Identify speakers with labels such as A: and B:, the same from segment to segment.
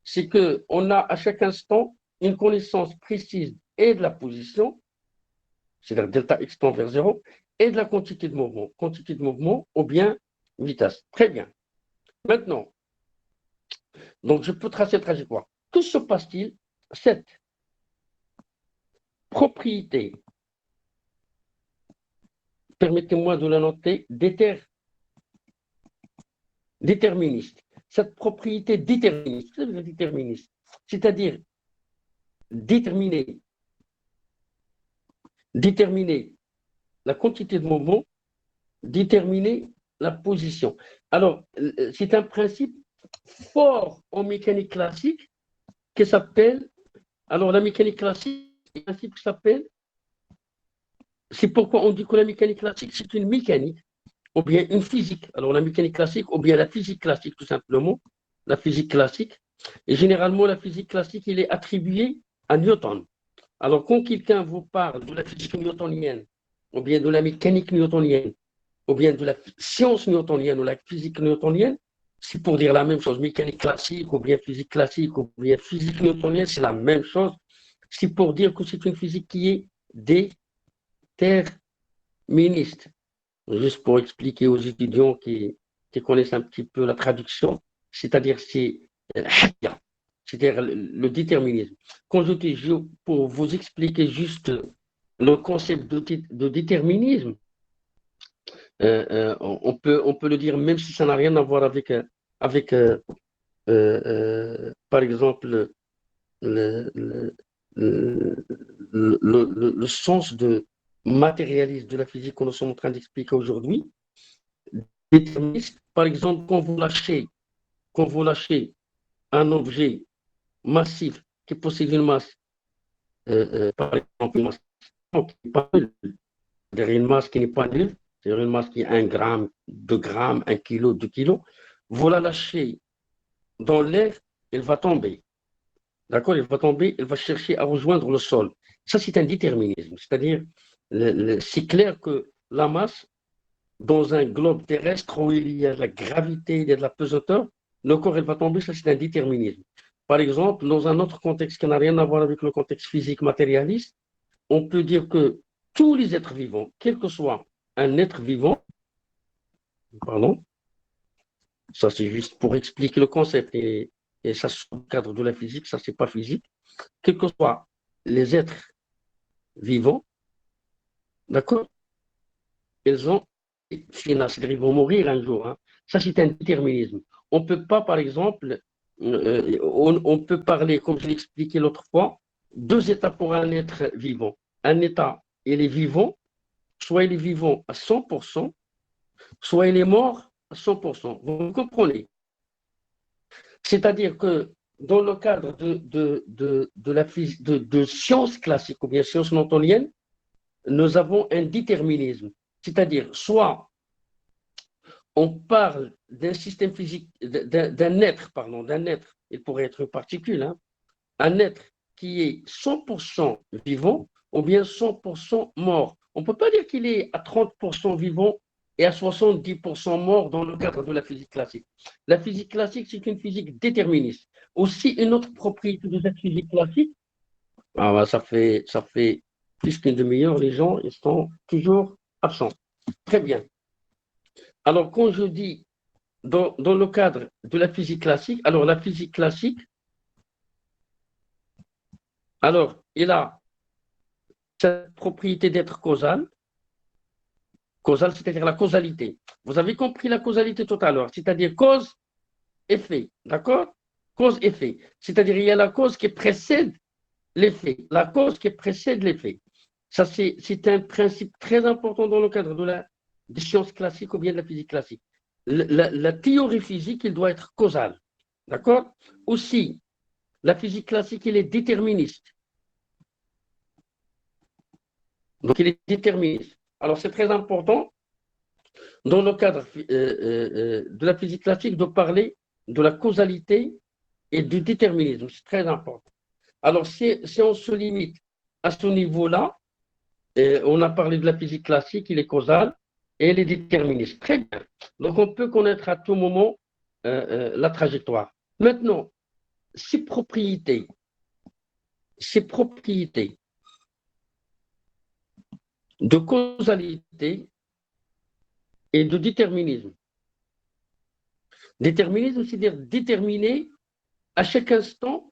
A: c'est qu'on a à chaque instant une connaissance précise et de la position, c'est-à-dire delta x tend vers 0, et de la quantité de mouvement ou bien vitesse. Très bien. Maintenant, donc je peux tracer la trajectoire. Que se passe-t-il? Cette propriété, permettez-moi de la noter, déterministe. Cette propriété déterministe, c'est-à-dire déterminer la quantité de mouvement, déterminer la position. Alors, c'est un principe fort en mécanique classique qui s'appelle, alors la mécanique classique, un principe qui s'appelle, c'est pourquoi on dit que la mécanique classique, c'est une mécanique, ou bien une physique. Alors la mécanique classique, ou bien la physique classique tout simplement, la physique classique. Et généralement, la physique classique, il est attribué à Newton. Alors quand quelqu'un vous parle de la physique newtonienne, ou bien de la mécanique newtonienne, ou bien de la science newtonienne ou la physique newtonienne, c'est pour dire la même chose. Mécanique classique, ou bien physique classique, ou bien physique newtonienne, c'est la même chose. C'est pour dire que c'est une physique qui est déterministe. Juste pour expliquer aux étudiants qui connaissent un petit peu la traduction, c'est-à-dire c'est-à-dire le déterminisme. Quand je dis, pour vous expliquer juste le concept de déterminisme, on peut le dire même si ça n'a rien à voir avec par exemple, le, le, le sens de matérialiste de la physique que nous sommes en train d'expliquer aujourd'hui. Déterministe, par exemple, quand vous lâchez un objet massif qui possède une masse, par exemple, une masse qui n'est pas nulle, c'est-à-dire une masse qui n'est pas nulle, c'est-à-dire une masse qui est 1 gramme, 2 grammes, 1 kilo, 2 kilos, vous la lâchez dans l'air, elle va tomber. D'accord? Elle va tomber, elle va chercher à rejoindre le sol. Ça, c'est un déterminisme. C'est-à-dire, c'est clair que la masse, dans un globe terrestre où il y a de la gravité, il y a de la pesanteur, le corps, elle va tomber, ça, c'est un déterminisme. Par exemple, dans un autre contexte qui n'a rien à voir avec le contexte physique matérialiste, on peut dire que tous les êtres vivants, quel que soit un être vivant, pardon, ça c'est juste pour expliquer le concept et ça sous le cadre de la physique, ça c'est pas physique, quels que soient les êtres vivants, d'accord, ils ont final, c'est-à-dire ils vont mourir un jour. Hein. Ça c'est un déterminisme. On ne peut pas, par exemple, on peut parler, comme je l'ai expliqué l'autre fois, deux états pour un être vivant. Un état, il est vivant, soit il est vivant à 100%, soit il est mort à 100%. Vous comprenez? C'est-à-dire que dans le cadre de sciences classiques ou bien sciences newtoniennes, nous avons un déterminisme. C'est-à-dire, soit on parle d'un système physique, d'un être, il pourrait être une particule, hein, un être qui est 100% vivant ou bien 100% mort. On ne peut pas dire qu'il est à 30% vivant et à 70% mort dans le cadre de la physique classique. La physique classique, c'est une physique déterministe. Aussi, une autre propriété de cette physique classique, ça fait plus qu'une demi-heure, les gens ils sont toujours absents. Très bien. Alors, quand je dis dans le cadre de la physique classique, alors la physique classique, alors, il a cette propriété d'être causal, c'est-à-dire la causalité. Vous avez compris la causalité tout à l'heure, c'est-à-dire cause-effet, d'accord? Cause-effet, c'est-à-dire il y a la cause qui précède l'effet, la cause qui précède l'effet. Ça, c'est un principe très important dans le cadre des sciences classiques ou bien de la physique classique. La théorie physique, il doit être causale, d'accord? Aussi, la physique classique, elle est déterministe. Donc, il est déterministe. Alors, c'est très important, dans le cadre de la physique classique, de parler de la causalité et du déterminisme. C'est très important. Alors, si on se limite à ce niveau-là, on a parlé de la physique classique, il est causal et il est déterministe. Très bien. Donc, on peut connaître à tout moment la trajectoire. Maintenant, ces propriétés de causalité et de déterminisme. Déterminisme, c'est-à-dire déterminer à chaque instant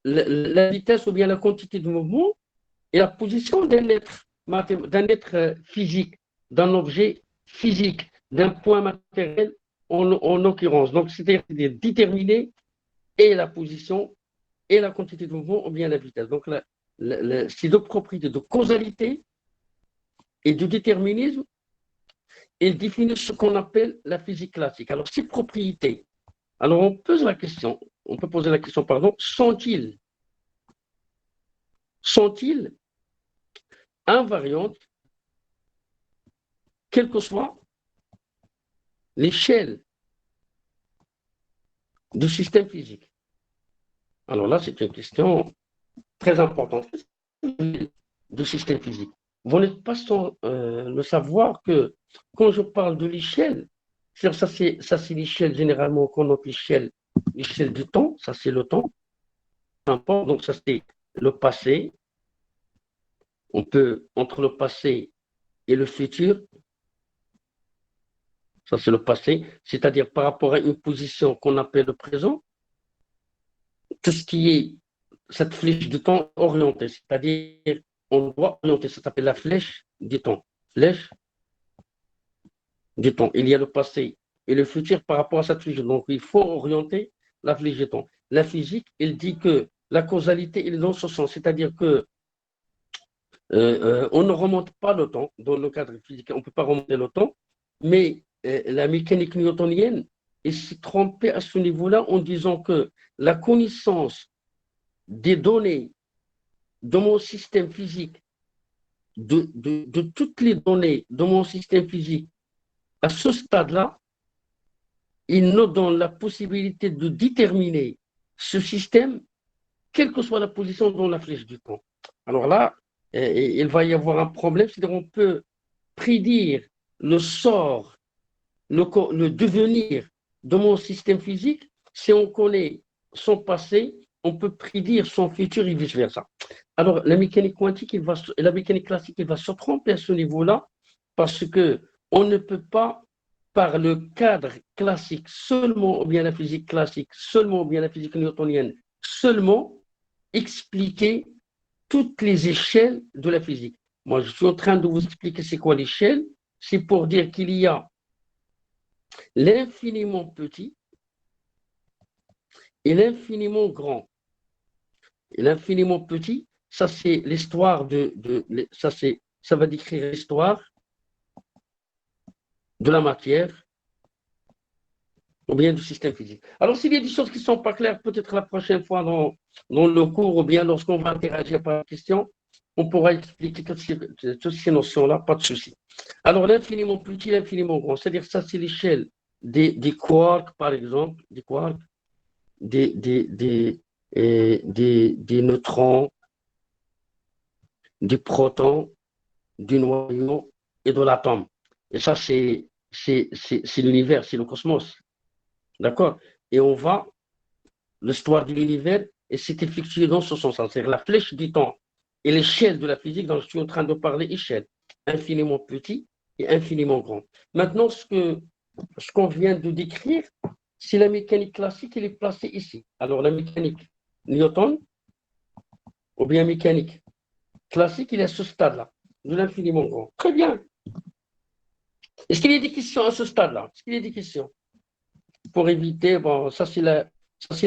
A: la vitesse ou bien la quantité de mouvement et la position d'un être physique, d'un objet physique, d'un point matériel en occurrence. Donc, c'est-à-dire déterminer et la position et la quantité de mouvement ou bien la vitesse. Donc, ces deux propriétés de causalité et de déterminisme, elles définissent ce qu'on appelle la physique classique. Alors, ces propriétés, alors on peut poser la question, sont-ils invariantes, quelle que soit l'échelle du système physique? Alors là, c'est une question très importante du système physique. Vous n'êtes pas sans le savoir que quand je parle de l'échelle, ça c'est l'échelle généralement qu'on appelle l'échelle du temps, ça c'est le temps. Donc ça c'est le passé. On peut, entre le passé et le futur, ça c'est le passé, c'est-à-dire par rapport à une position qu'on appelle le présent, tout ce qui est cette flèche du temps orientée, c'est-à-dire on doit orienter, ça s'appelle la flèche du temps. Flèche du temps. Il y a le passé et le futur par rapport à cette flèche. Donc il faut orienter la flèche du temps. La physique, elle dit que la causalité est dans ce sens, c'est-à-dire que on ne remonte pas le temps dans le cadre physique, on ne peut pas remonter le temps, mais la mécanique newtonienne s'est trompée à ce niveau-là en disant que la connaissance des données de mon système physique, de toutes les données de mon système physique, à ce stade-là, il nous donne la possibilité de déterminer ce système, quelle que soit la position dans la flèche du temps. Alors là, il va y avoir un problème, c'est-à-dire on peut prédire le sort, le devenir de mon système physique. Si on connaît son passé, on peut prédire son futur et vice-versa. Alors, la mécanique quantique, la mécanique classique, il va se tromper à ce niveau-là parce qu'on ne peut pas, par le cadre classique seulement, ou bien la physique classique seulement, ou bien la physique newtonienne seulement, expliquer toutes les échelles de la physique. Moi, je suis en train de vous expliquer c'est quoi l'échelle. C'est pour dire qu'il y a l'infiniment petit et l'infiniment grand. Et l'infiniment petit, ça c'est l'histoire ça va décrire l'histoire de la matière ou bien du système physique. Alors, s'il y a des choses qui ne sont pas claires, peut-être la prochaine fois dans le cours ou bien lorsqu'on va interagir par la question, on pourra expliquer toutes ces notions-là, pas de souci. Alors, l'infiniment petit, l'infiniment grand, c'est-à-dire ça, c'est l'échelle des quarks, par exemple, des quarks, des neutrons, des protons, du noyau et de l'atome. Et ça, c'est l'univers, c'est le cosmos. D'accord? Et on va, l'histoire de l'univers, et c'est effectué dans ce sens, c'est-à-dire la flèche du temps et l'échelle de la physique dont je suis en train de parler, échelle, infiniment petit et infiniment grand. Maintenant, ce qu'on vient de décrire, c'est la mécanique classique, elle est placée ici. Alors, la mécanique Newton, ou bien mécanique classique, il est à ce stade-là, de l'infiniment grand. Très bien. Est-ce qu'il y a des questions à ce stade-là? Est-ce qu'il y a des questions? Pour éviter, bon, ça c'est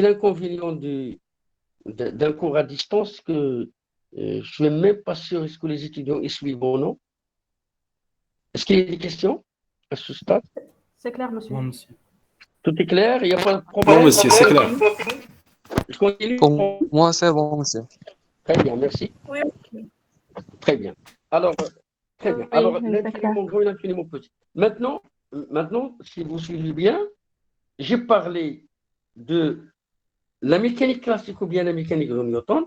A: l'inconvénient d'un cours à distance que je ne suis même pas sûr est-ce que les étudiants y suivent ou non. Est-ce qu'il y a des questions à ce stade?
B: C'est clair, monsieur.
C: Non, monsieur.
A: Tout est clair? Il n'y a pas de problème?
C: Non, monsieur, c'est clair.
A: Je continue?
D: Pour moi, c'est bon, monsieur.
A: Très bien, merci.
B: Oui.
A: Très bien. Alors, très bien.
B: Oui,
A: Alors,
B: c'est
A: l'infiniment grand et l'infiniment petit. Maintenant, si vous suivez bien, j'ai parlé de la mécanique classique ou bien la mécanique de Newton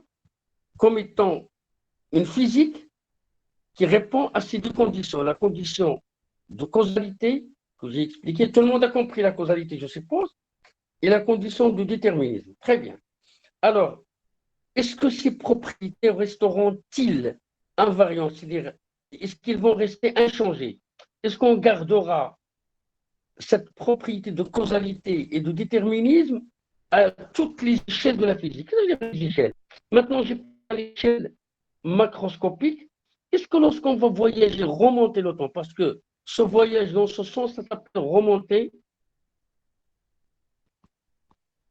A: comme étant une physique qui répond à ces deux conditions. La condition de causalité que j'ai expliquée, tout le monde a compris la causalité, je suppose, et la condition de déterminisme. Très bien. Alors, est-ce que ces propriétés resteront-ils invariantes? C'est-à-dire, est-ce qu'ils vont rester inchangés? Est-ce qu'on gardera cette propriété de causalité et de déterminisme à toutes les échelles de la physique? Les échelles. Maintenant, j'ai à l'échelle macroscopique. Est-ce que lorsqu'on va voyager, remonter le temps, parce que ce voyage dans ce sens, ça s'appelle remonter,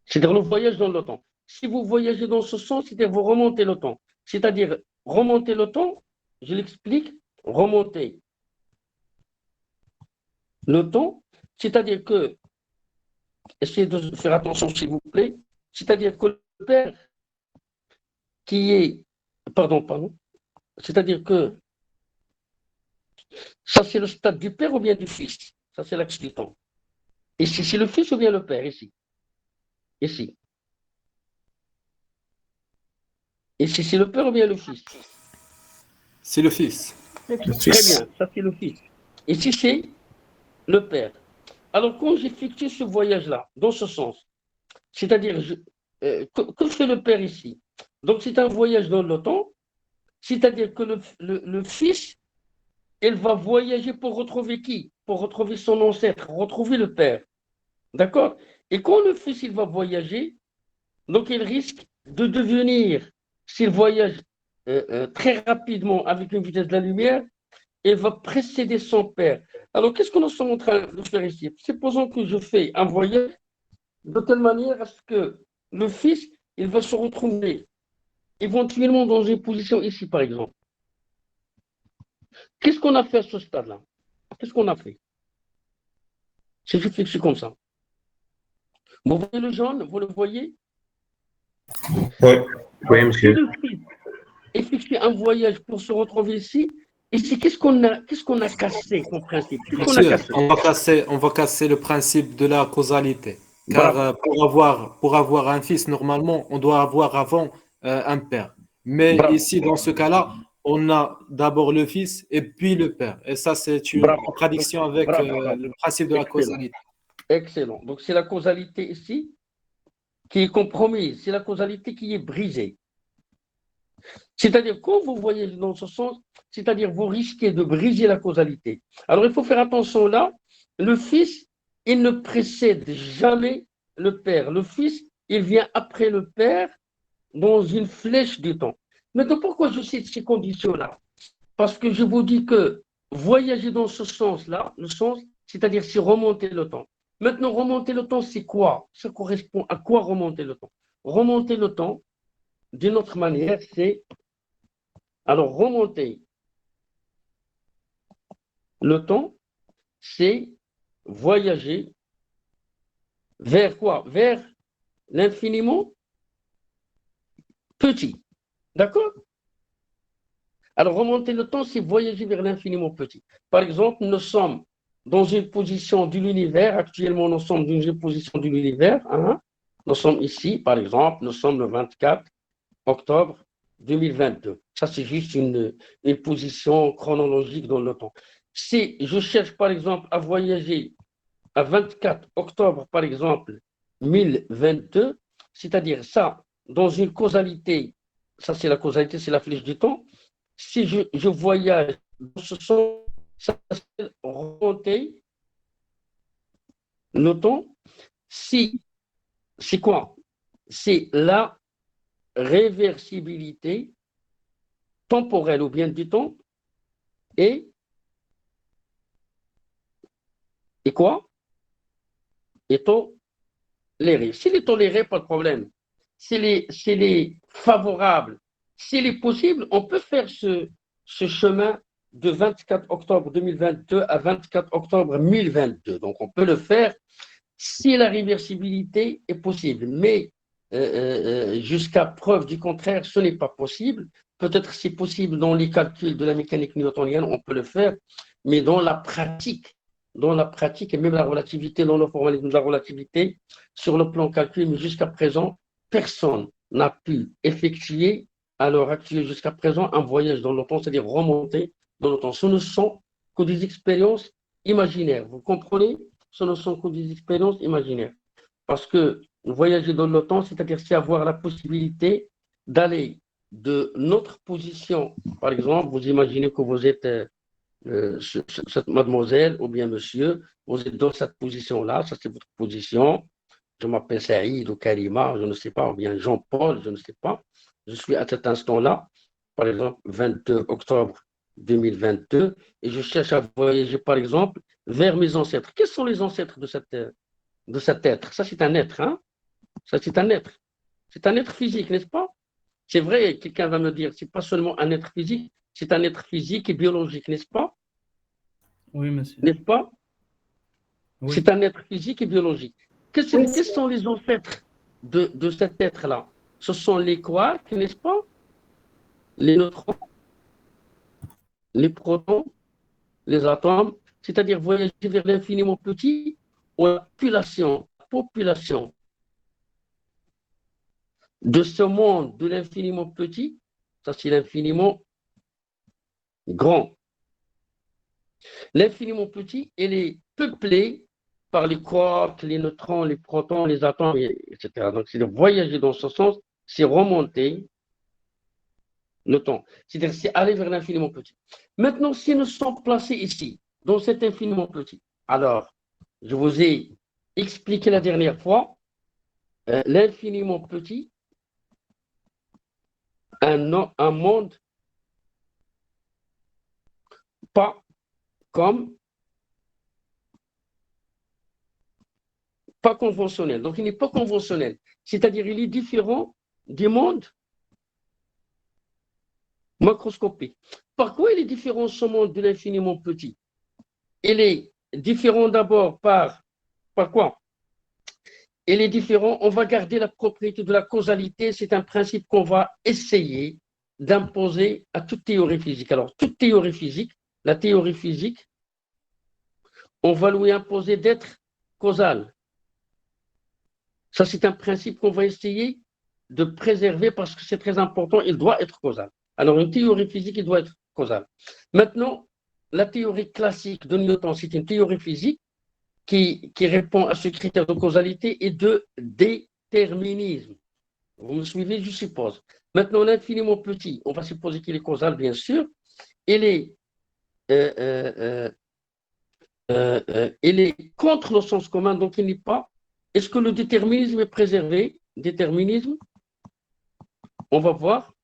A: c'est-à-dire le voyage dans le temps. Si vous voyagez dans ce sens, c'est-à-dire vous remontez le temps. C'est-à-dire remonter le temps, je l'explique, remonter le temps, c'est-à-dire que, essayez de faire attention s'il vous plaît, c'est-à-dire que le père qui est, pardon, c'est-à-dire que ça c'est le stade du père ou bien du fils, ça c'est l'axe du temps. Ici c'est le fils ou bien le père, ici. Ici c'est le père ou bien le fils?
B: C'est le fils.
A: Très bien, ça c'est le fils. Ici c'est le père. Alors quand j'effectue ce voyage-là, dans ce sens, c'est-à-dire que fait le père ici? Donc c'est un voyage dans le temps, c'est-à-dire que le fils, il va voyager pour retrouver qui? Pour retrouver son ancêtre, retrouver le père. D'accord? Et quand le fils, il va voyager, donc il risque de devenir, s'il voyage très rapidement avec une vitesse de la lumière, il va précéder son père. Alors, qu'est-ce que nous sommes en train de faire ici? Supposons que je fais un voyage de telle manière à ce que le fils, il va se retrouver éventuellement dans une position ici, par exemple. Qu'est-ce qu'on a fait à ce stade-là? Qu'est-ce qu'on a fait? C'est juste que c'est comme ça. Vous voyez le jaune? Vous le voyez?
C: Oui, monsieur.
A: Si le fils effectue un voyage pour se retrouver ici, ici, qu'est-ce qu'on a cassé comme principe? Qu'est-ce qu'on a
B: Monsieur,
A: cassé?
B: on va casser le principe de la causalité. Car
A: Bravo.
B: pour avoir un fils, normalement, on doit avoir avant un père. Mais
A: Bravo.
B: ici, dans ce cas-là, on a d'abord le fils et puis le père. Et ça, c'est une
A: Bravo.
B: contradiction avec
A: Bravo.
B: le principe de la causalité.
A: Excellent. Donc, c'est la causalité ici qui est compromise. C'est la causalité qui est brisée. C'est-à-dire, quand vous voyez dans ce sens, c'est-à-dire vous risquez de briser la causalité. Alors, il faut faire attention là. Le fils, il ne précède jamais le père. Le fils, il vient après le père dans une flèche du temps. Maintenant, pourquoi je cite ces conditions-là? Parce que je vous dis que voyager dans ce sens-là, le sens, c'est-à-dire c'est remonter le temps. Maintenant, remonter le temps, c'est quoi? Ça correspond à quoi remonter le temps? Remonter le temps, d'une autre manière, c'est alors remonter le temps, c'est voyager vers quoi? Vers l'infiniment petit. D'accord? Alors, remonter le temps, c'est voyager vers l'infiniment petit. Par exemple, nous sommes dans une position de l'univers. Actuellement, nous sommes dans une position de l'univers. Hein? Nous sommes ici, par exemple, nous sommes le 24 octobre 2022. Ça, c'est juste une position chronologique dans le temps. Si je cherche, par exemple, à voyager à 24 octobre, par exemple, 1022, c'est-à-dire ça, dans une causalité, ça c'est la causalité, c'est la flèche du temps. Si je voyage dans ce sens, ça s'appelle remonter le temps. Si, c'est quoi? C'est la réversibilité temporelle ou bien du temps et quoi? Et toléré. S'il est toléré, pas de problème. S'il est favorable, s'il est possible, on peut faire ce chemin de 24 octobre 2022 à 24 octobre 1022. Donc, on peut le faire si la réversibilité est possible. Mais jusqu'à preuve du contraire, ce n'est pas possible. Peut-être c'est possible dans les calculs de la mécanique newtonienne, on peut le faire, mais dans la pratique et même la relativité, dans le formalisme de la relativité, sur le plan calcul, mais jusqu'à présent, personne n'a pu effectuer à l'heure actuelle jusqu'à présent un voyage dans le temps, c'est-à-dire remonter dans le temps. Ce ne sont que des expériences imaginaires. Vous comprenez? Ce ne sont que des expériences imaginaires. Parce que Voyager dans le temps, c'est-à-dire c'est avoir la possibilité d'aller de notre position. Par exemple, vous imaginez que vous êtes cette mademoiselle ou bien monsieur, vous êtes dans cette position-là, ça c'est votre position. Je m'appelle Saïd ou Karima, je ne sais pas, ou bien Jean-Paul, je ne sais pas. Je suis à cet instant-là, par exemple, 22 octobre 2022, et je cherche à voyager, par exemple, vers mes ancêtres. Quels sont les ancêtres de cet être? Ça, c'est un être, hein? Ça, c'est un être. C'est un être physique, n'est-ce pas? C'est vrai, quelqu'un va me dire, c'est pas seulement un être physique, c'est un être physique et biologique, n'est-ce pas?
C: Oui, monsieur.
A: N'est-ce pas?
C: Oui.
A: C'est un être physique et biologique.
D: Oui,
A: Quels sont les ancêtres de cet être-là? Ce sont les quarks, n'est-ce pas? Les neutrons, les protons, les atomes, c'est-à-dire voyager vers l'infiniment petit ou la population de ce monde de l'infiniment petit, ça c'est l'infiniment grand. L'infiniment petit, il est peuplé par les quarks, les neutrons, les protons, les atomes, etc. Donc, c'est de voyager dans ce sens, c'est remonter le temps. C'est-à-dire, c'est aller vers l'infiniment petit. Maintenant, si nous sommes placés ici, dans cet infiniment petit, alors, je vous ai expliqué la dernière fois, l'infiniment petit, un monde pas comme, pas conventionnel. Donc, il n'est pas conventionnel. C'est-à-dire, il est différent du monde macroscopique. Par quoi il est différent ce monde de l'infiniment petit? Il est différent d'abord par quoi? Il est différent, on va garder la propriété de la causalité, c'est un principe qu'on va essayer d'imposer à toute théorie physique. Alors, toute théorie physique, la théorie physique, on va lui imposer d'être causal. Ça, c'est un principe qu'on va essayer de préserver parce que c'est très important, il doit être causal. Alors, une théorie physique, il doit être causal. Maintenant, la théorie classique de Newton, c'est une théorie physique qui répond à ce critère de causalité et de déterminisme. Vous me suivez, je suppose. Maintenant, l'infiniment petit, on va supposer qu'il est causal, bien sûr. Il est contre le sens commun, donc il n'est pas. Est-ce que le déterminisme est préservé? Déterminisme, on va voir.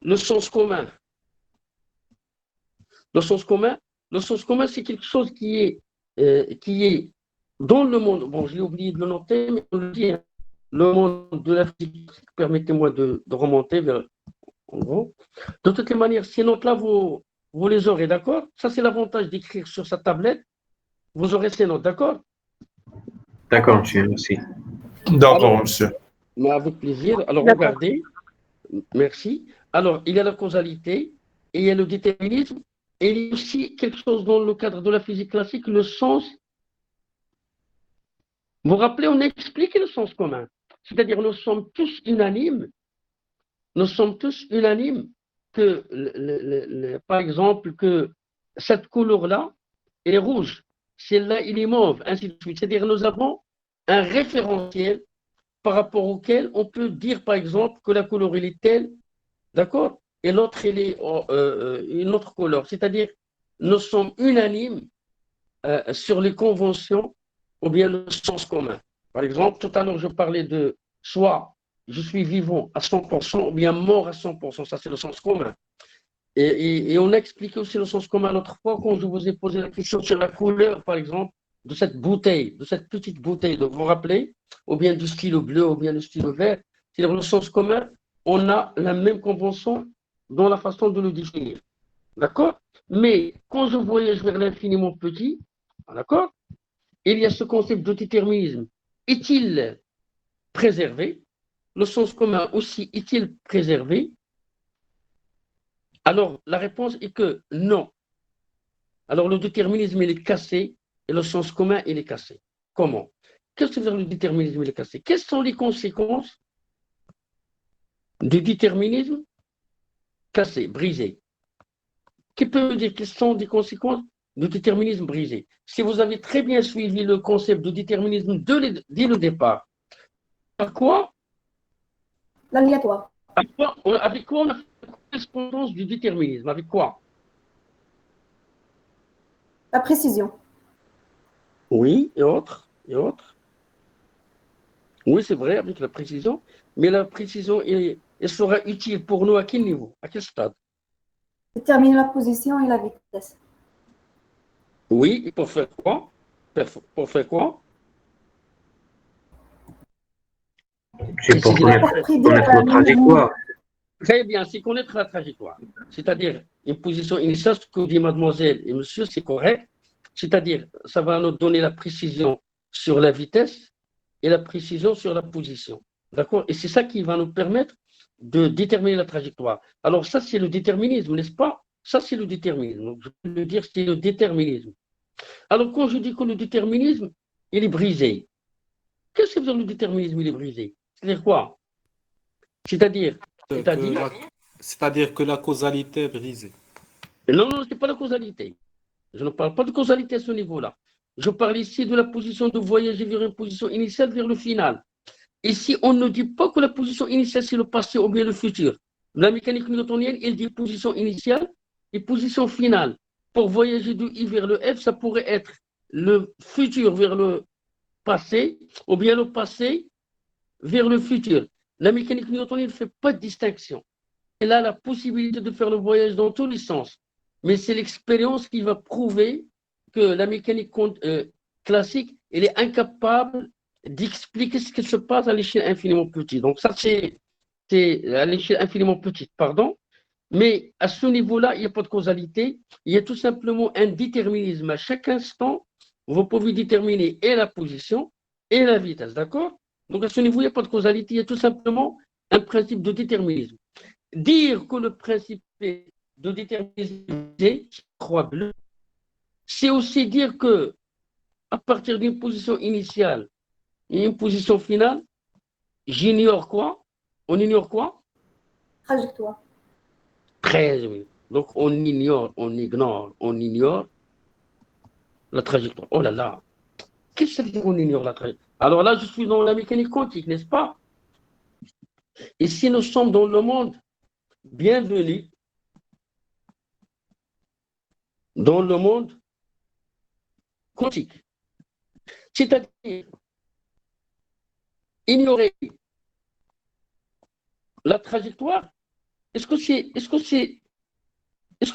A: Le sens commun. Le sens commun, c'est quelque chose qui est dans le monde. Bon, je l'ai oublié de le noter, mais on le dit. Hein, le monde de la physique, permettez-moi de remonter vers. En gros. De toutes les manières, ces notes-là, vous les aurez, d'accord? Ça, c'est l'avantage d'écrire sur sa tablette. Vous aurez ces notes, d'accord?
B: D'accord, monsieur, merci.
E: D'accord, monsieur.
A: Mais avec plaisir. Alors, regardez. Merci. Alors, il y a la causalité et il y a le déterminisme. Et il y a aussi quelque chose dans le cadre de la physique classique, le sens. Vous vous rappelez, on a expliqué le sens commun. C'est-à-dire, nous sommes tous unanimes que, par exemple, que cette couleur-là est rouge, celle-là, il est mauve, ainsi de suite. C'est-à-dire, nous avons un référentiel par rapport auquel on peut dire, par exemple, que la couleur, elle est telle, d'accord? Et l'autre, elle est une autre couleur. C'est-à-dire, nous sommes unanimes sur les conventions ou bien le sens commun. Par exemple, tout à l'heure, je parlais de soit je suis vivant à 100% ou bien mort à 100%. Ça, c'est le sens commun. Et on a expliqué aussi le sens commun l'autre fois quand je vous ai posé la question sur la couleur, par exemple, de cette bouteille, de cette petite bouteille, vous vous rappelez, ou bien du stylo bleu, ou bien du stylo vert. C'est-à-dire le sens commun, on a la même convention dans la façon de le définir. D'accord? Mais quand je voyage vers l'infiniment petit, d'accord, il y a ce concept de déterminisme. Est-il préservé? Le sens commun aussi est-il préservé? Alors, la réponse est que non. Alors, le déterminisme, il est cassé et le sens commun, il est cassé. Comment? Qu'est-ce que veut dire le déterminisme, il est cassé? Quelles sont les conséquences du déterminisme cassé, brisé? Qui peut me dire quelles sont les conséquences du déterminisme brisé? Si vous avez très bien suivi le concept de déterminisme dès le départ, À quoi?
D: L'aléatoire.
A: Avec quoi on a fait la correspondance du déterminisme? Avec quoi?
D: La précision.
A: Oui, et autres, et autres. Oui, c'est vrai, avec la précision, mais la précision, elle sera utile pour nous à quel niveau? À quel stade?
D: Déterminer la position et la vitesse.
A: Oui, et pour faire quoi? Pour faire quoi?
F: C'est pour
A: Préciser la
F: connaître notre trajectoire.
A: Très bien, c'est connaître la trajectoire. C'est-à-dire, une position initiale, ce que dit mademoiselle et monsieur, c'est correct. C'est-à-dire, ça va nous donner la précision sur la vitesse et la précision sur la position. D'accord? Et c'est ça qui va nous permettre de déterminer la trajectoire. Alors, ça, c'est le déterminisme, n'est-ce pas? Ça, c'est le déterminisme. Donc, je peux le dire, c'est le déterminisme. Alors, quand je dis que le déterminisme, il est brisé, qu'est-ce que veut dire le déterminisme, il est brisé? C'est-à-dire quoi? C'est-à-dire,
B: Que c'est-à-dire que la causalité est brisée.
A: non, non, ce n'est pas la causalité. Je ne parle pas de causalité à ce niveau-là. Je parle ici de la position de voyager vers une position initiale, vers le final. Ici, on ne dit pas que la position initiale, c'est le passé ou bien le futur. La mécanique newtonienne, elle dit position initiale et position finale. Pour voyager de I vers le F, ça pourrait être le futur vers le passé ou bien le passé vers le futur. La mécanique newtonienne ne fait pas de distinction. Elle a la possibilité de faire le voyage dans tous les sens. Mais c'est l'expérience qui va prouver que la mécanique classique, elle est incapable d'expliquer ce qui se passe à l'échelle infiniment petite. Donc ça, c'est à l'échelle infiniment petite, pardon. Mais à ce niveau-là, il n'y a pas de causalité. Il y a tout simplement un déterminisme. À chaque instant, vous pouvez déterminer et la position et la vitesse, d'accord? Donc à ce niveau, il n'y a pas de causalité. Il y a tout simplement un principe de déterminisme. Dire que le principe de déterminisme est croix bleue, c'est aussi dire que à partir d'une position initiale et une position finale, j'ignore quoi? On ignore quoi?
D: Trajectoire.
A: Très bien. Donc on ignore la trajectoire. Oh là là, qu'est-ce que ça veut dire qu'on ignore la trajectoire? Alors là, je suis dans la mécanique quantique, n'est-ce pas? Et si nous sommes dans le monde, bienvenue dans le monde quantique. C'est-à-dire ignorer la trajectoire. Est-ce que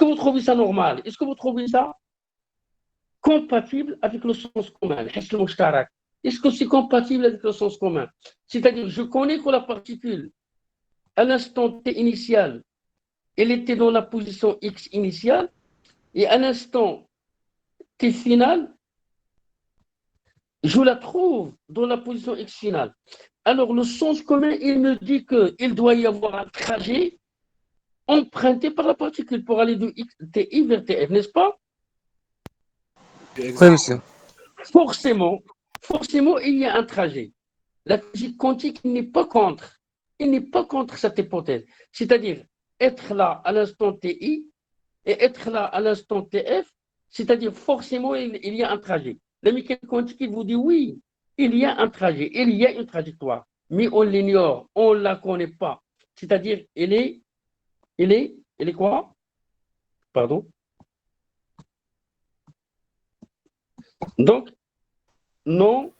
A: vous trouvez ça normal? Est-ce que vous trouvez ça compatible avec le sens commun? Est-ce que c'est compatible avec le sens commun? C'est-à-dire, je connais que la particule, à l'instant t initial, elle était dans la position x initiale, et à l'instant t final, je la trouve dans la position x finale. Alors, le sens commun, il me dit qu'il doit y avoir un trajet emprunté par la particule pour aller de TI vers TF, n'est-ce pas?
F: Oui, monsieur.
A: Forcément, il y a un trajet. La physique quantique n'est pas contre. Il n'est pas contre cette hypothèse. C'est-à-dire, être là à l'instant TI et être là à l'instant TF, c'est-à-dire forcément, il y a un trajet. La mécanique quantique, il vous dit oui, il y a un trajet, il y a une trajectoire, mais on l'ignore, on ne la connaît pas. C'est-à-dire, elle est quoi? Pardon? Donc, non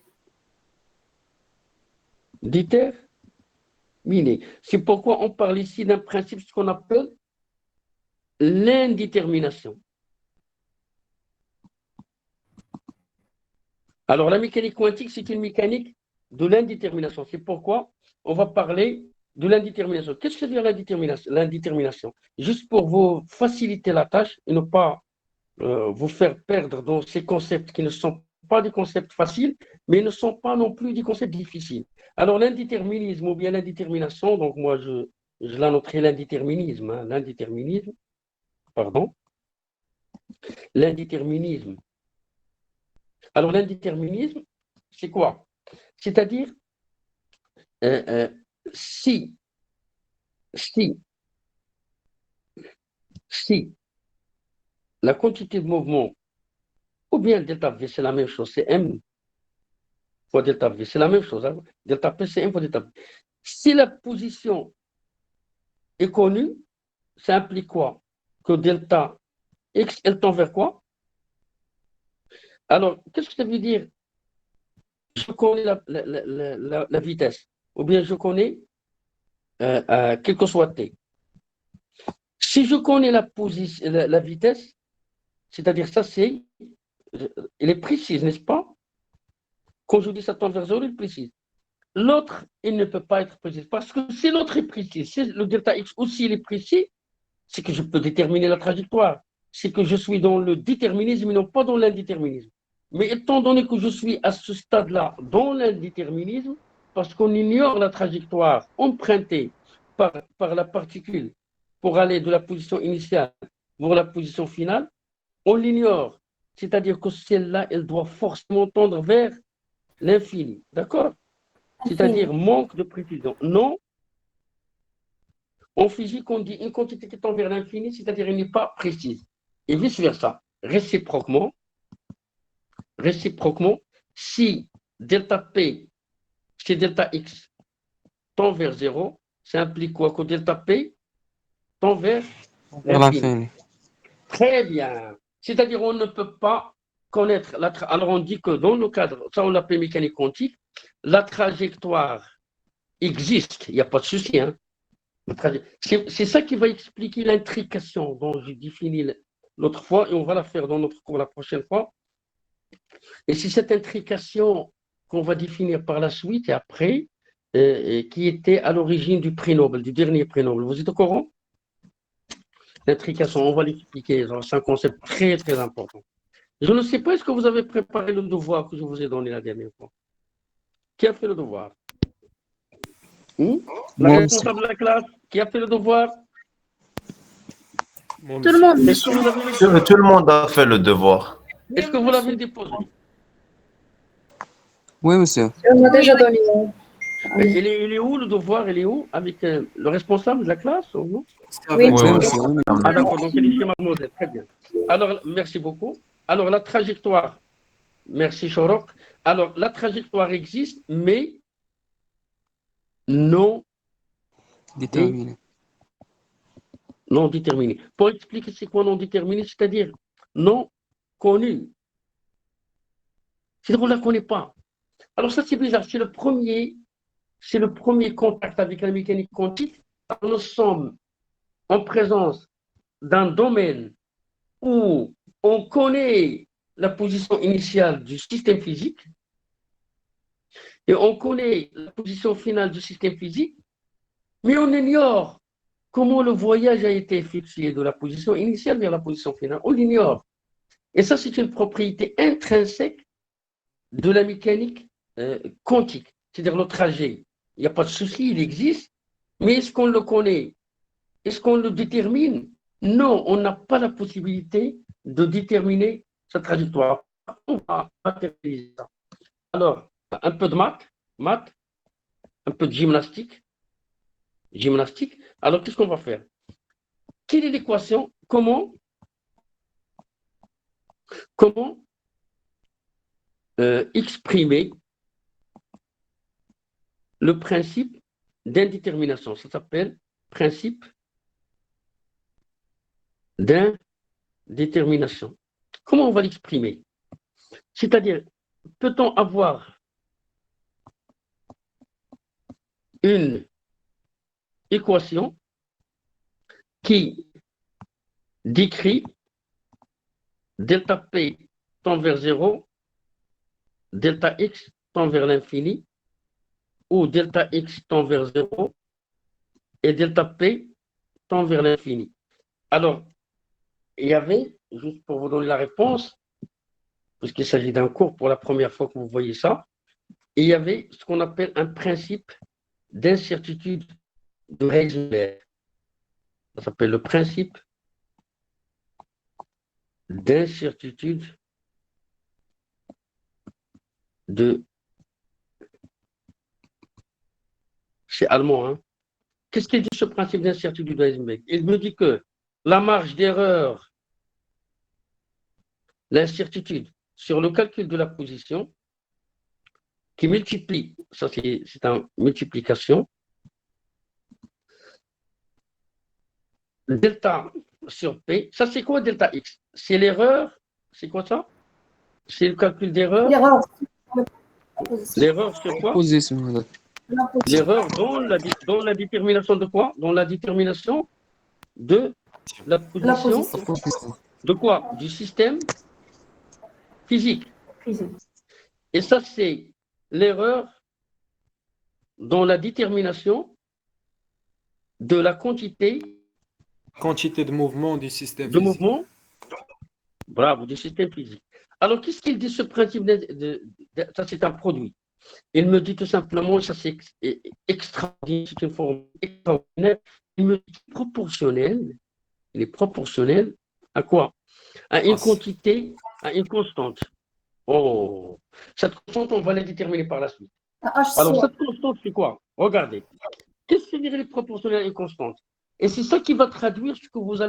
A: déterminé. C'est pourquoi on parle ici d'un principe, ce qu'on appelle l'indétermination. Alors, la mécanique quantique, c'est une mécanique de l'indétermination. C'est pourquoi on va parler de l'indétermination. Qu'est-ce que veut dire l'indétermination? Juste pour vous faciliter la tâche et ne pas vous faire perdre dans ces concepts qui ne sont pas des concepts faciles, mais ne sont pas non plus des concepts difficiles. Alors, l'indéterminisme ou bien l'indétermination, donc moi, je la noterai l'indéterminisme, hein, l'indéterminisme, pardon, l'indéterminisme. Alors, l'indéterminisme, c'est quoi? C'est-à-dire, euh, euh, si, si, si la quantité de mouvement, ou bien delta V, c'est la même chose, c'est M, fois delta V. C'est la même chose. Hein. Delta P, c'est 1 fois delta V. Si la position est connue, ça implique quoi? Que delta X, elle tend vers quoi? Alors, qu'est-ce que ça veut dire? Je connais la vitesse, ou bien je connais quel que soit T. Si je connais la vitesse, c'est-à-dire ça, il est précis, n'est-ce pas? Quand je dis ça tend vers 0, il est précis. L'autre, il ne peut pas être précis. Parce que si l'autre est précis, si le delta X aussi il est précis, c'est que je peux déterminer la trajectoire. C'est que je suis dans le déterminisme et non pas dans l'indéterminisme. Mais étant donné que je suis à ce stade-là dans l'indéterminisme, parce qu'on ignore la trajectoire empruntée par la particule pour aller de la position initiale vers la position finale, on l'ignore. C'est-à-dire que celle-là, elle doit forcément tendre vers l'infini. D'accord? C'est-à-dire manque de précision. Non, en physique, on dit une quantité qui tend vers l'infini, c'est-à-dire qu'elle n'est pas précise. Et vice-versa. Réciproquement, si delta P chez delta X tend vers 0, ça implique quoi? Que delta P tend vers l'infini. Très bien. C'est-à-dire qu'on ne peut pas connaître alors on dit que dans le cadre, ça on l'appelle mécanique quantique, la trajectoire existe, il n'y a pas de souci. Hein. C'est ça qui va expliquer l'intrication dont j'ai défini l'autre fois, et on va la faire dans notre cours la prochaine fois. Et c'est cette intrication qu'on va définir par la suite et après, qui était à l'origine du prix Nobel, du dernier prix Nobel. Vous êtes au courant? L'intrication, on va l'expliquer. C'est un concept très, très important. Je ne sais pas, est-ce que vous avez préparé le devoir que je vous ai donné la dernière fois? Qui a fait le devoir? La responsable de la classe, qui a fait le devoir?
D: Tout le monde.
E: Tout le monde a fait le devoir.
A: Est-ce que vous l'avez déposé?
G: Oui, monsieur.
D: On m'a déjà donné.
A: Il est où le devoir? Il est où? Avec le responsable de la classe ou non?
D: Oui.
G: Oui, monsieur. Oui,
A: Ah d'accord, donc il est chez mademoiselle, très bien. Alors, merci beaucoup. Alors, la trajectoire, merci Chorok. Alors, la trajectoire existe, mais non
G: déterminé.
A: non déterminée. Pour expliquer c'est quoi non déterminé, c'est-à-dire non connu. C'est-à-dire qu'on ne la connaît pas. Alors ça, c'est bizarre. C'est le premier contact avec la mécanique quantique. Nous sommes en présence d'un domaine où on connaît la position initiale du système physique et on connaît la position finale du système physique, mais on ignore comment le voyage a été effectué de la position initiale vers la position finale. On l'ignore. Et ça, c'est une propriété intrinsèque de la mécanique quantique, c'est-à-dire le trajet. Il n'y a pas de souci, il existe, mais est-ce qu'on le connaît? Est-ce qu'on le détermine? Non, on n'a pas la possibilité de déterminer sa trajectoire. On va matérialiser ça. Alors, un peu de maths, un peu de gymnastique. Alors, qu'est-ce qu'on va faire? Quelle est l'équation? Comment exprimer le principe d'indétermination? Ça s'appelle principe d'indétermination. Comment on va l'exprimer? C'est-à-dire, peut-on avoir une équation qui décrit delta P tend vers 0, delta X tend vers l'infini, ou delta X tend vers 0 et delta P tend vers l'infini. Alors, il y avait, juste pour vous donner la réponse, puisqu'il s'agit d'un cours pour la première fois que vous voyez ça, il y avait ce qu'on appelle un principe d'incertitude de Heisenberg. Ça s'appelle le principe d'incertitude de... C'est allemand, hein? Qu'est-ce qu'il dit ce principe d'incertitude de Heisenberg? Il me dit que la marge d'erreur, l'incertitude sur le calcul de la position qui multiplie, ça c'est une multiplication, delta sur P, ça c'est quoi delta X? C'est l'erreur, c'est quoi ça? C'est le calcul d'erreur.
D: L'erreur sur la position.
A: L'erreur sur quoi?
G: Position, voilà.
D: La position.
A: L'erreur dans la détermination de quoi? Dans la détermination de la
D: La
A: position
D: position.
G: Position.
A: de quoi? Du système physique.
D: Physique.
A: Et ça, c'est l'erreur dans la détermination de la quantité
B: Quantité de mouvement du système
A: de
B: physique.
A: mouvement, bravo, du système physique. Alors, qu'est-ce qu'il dit ce principe ça, c'est un produit. Il me dit tout simplement, ça c'est extraordinaire, c'est une forme extraordinaire. Il me dit il est proportionnel à quoi? À une quantité, à une constante. Oh, cette constante, on va la déterminer par la suite.
D: H
A: Alors,
D: sur
A: cette constante, c'est quoi? Regardez. Qu'est-ce que veut dire les proportionnels et une constante? Et c'est ça qui va traduire ce que vous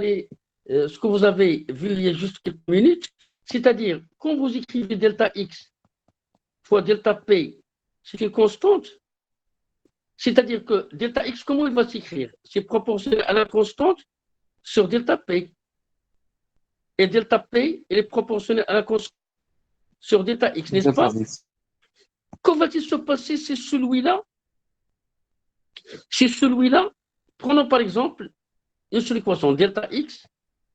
A: avez vu il y a juste quelques minutes. C'est-à-dire, quand vous écrivez delta X fois delta P, c'est une constante. C'est-à-dire que delta X, comment il va s'écrire? C'est proportionnel à la constante sur delta P. Et delta P, il est proportionnel à la constante sur delta X, n'est-ce pas? Qu'en va-t-il se passer? C'est celui-là. Prenons par exemple une seule équation, delta X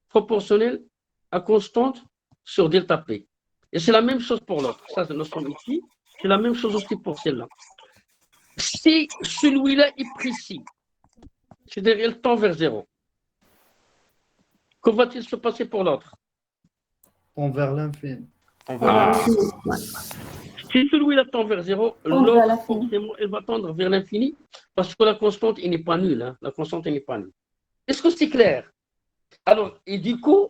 A: proportionnel à constante sur delta P. Et c'est la même chose pour l'autre. Ça, nous sommes ici. C'est la même chose aussi pour celle-là. Si celui-là est précis, c'est-à-dire il tend vers 0, que va-t-il se passer pour l'autre?
C: Envers l'infini.
A: Si celui-là tend vers 0,
D: Tend vers
A: l'autre,
D: l'infini.
A: forcément, il va tendre vers l'infini parce que la constante, il n'est pas nulle. Hein. La constante, elle n'est pas nulle. Est-ce que c'est clair? Alors, et du coup,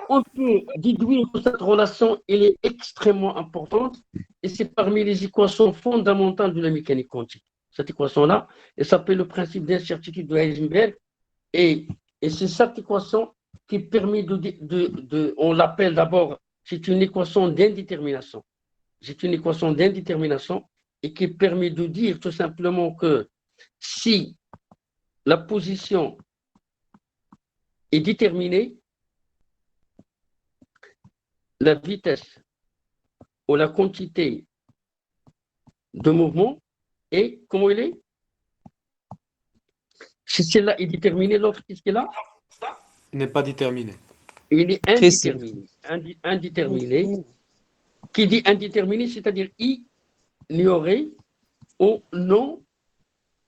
A: on peut déduire que cette relation, elle est extrêmement importante et c'est parmi les équations fondamentales de la mécanique quantique. Cette équation-là, elle s'appelle le principe d'incertitude de Heisenberg et c'est cette équation qui permet on l'appelle d'abord, c'est une équation d'indétermination. C'est une équation d'indétermination et qui permet de dire tout simplement que si la position est déterminée, la vitesse ou la quantité de mouvement est, comment il est? Si celle-là est déterminée, l'autre, qu'est-ce qu'elle a?
B: Il n'est pas déterminé.
A: Il est
G: Précis.
A: indéterminé. Indéterminé. Qui dit indéterminé, c'est-à-dire ignoré ou non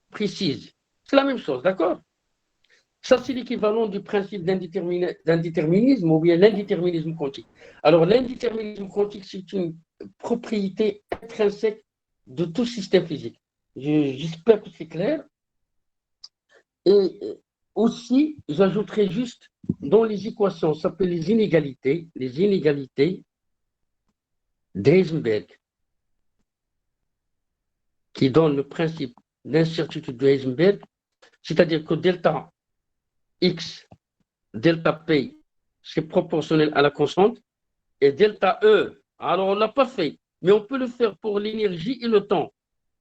A: précise. C'est la même chose, d'accord? Ça, c'est l'équivalent du principe d'indéterminisme ou bien l'indéterminisme quantique. Alors, l'indéterminisme quantique, c'est une propriété intrinsèque de tout système physique. J'espère que c'est clair. Et aussi, j'ajouterai juste dans les équations, ça s'appelle les inégalités d'Heisenberg, qui donnent le principe d'incertitude de Heisenberg, c'est-à-dire que delta X, delta P, c'est proportionnel à la constante, et delta E, alors on ne l'a pas fait, mais on peut le faire pour l'énergie et le temps.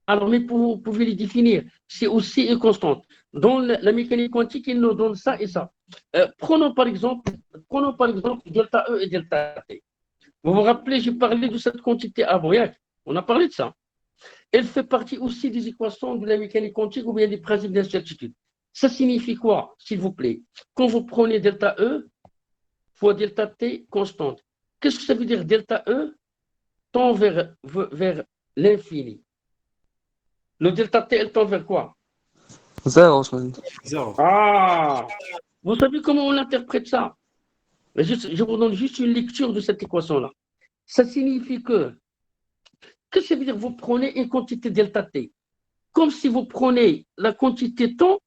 A: Alors, mais vous pouvez les définir, c'est aussi une constante. Dans la mécanique quantique, il nous donne ça et ça. Prenons par exemple delta E et delta T. Vous vous rappelez, j'ai parlé de cette quantité avant, on a parlé de ça. Elle fait partie aussi des équations de la mécanique quantique ou bien des principes d'incertitude. Ça signifie quoi, s'il vous plaît? Quand vous prenez delta E fois delta T constante, qu'est-ce que ça veut dire? Delta E tend vers l'infini. Le delta T, elle tend vers quoi?
G: 0.
B: Zéro.
A: Ah! Vous savez comment on interprète ça? Je vous donne juste une lecture de cette équation-là. Ça signifie que, qu'est-ce que ça veut dire? Vous prenez une quantité delta T, comme si vous prenez la quantité temps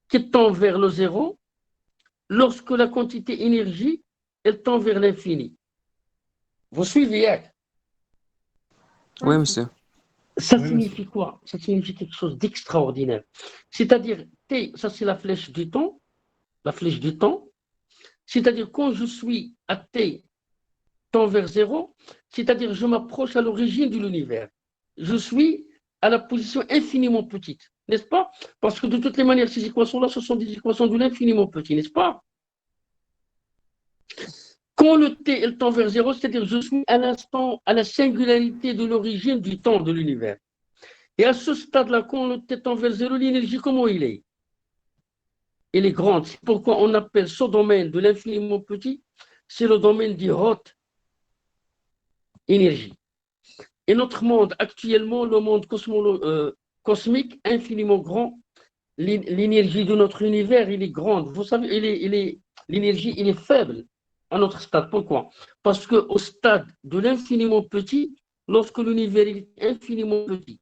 A: qui tend vers le zéro, lorsque la quantité énergie, elle tend vers l'infini. Vous suivez, Yak?
G: Oui, monsieur.
A: Ça
C: Oui,
A: signifie quoi? Ça signifie quelque chose d'extraordinaire. C'est-à-dire, T, ça c'est la flèche du temps, c'est-à-dire quand je suis à T tend vers 0, c'est-à-dire je m'approche à l'origine de l'univers. je suis à la position infiniment petite, n'est-ce pas? Parce que de toutes les manières, ces équations-là, ce sont des équations de l'infiniment petit, n'est-ce pas? Quand le t est tend vers 0, c'est-à-dire je suis à l'instant, à la singularité de l'origine du temps de l'univers. Et à ce stade-là, quand le t tend vers 0, l'énergie, comment il est? Elle est grande. C'est pourquoi on appelle ce domaine de l'infiniment petit, c'est le domaine de haute énergie. Et notre monde, actuellement, le monde cosmique, infiniment grand, l'énergie de notre univers, il est grande. Vous savez, l'énergie, il est faible à notre stade. Pourquoi? Parce qu'au stade de l'infiniment petit, lorsque l'univers est infiniment petit,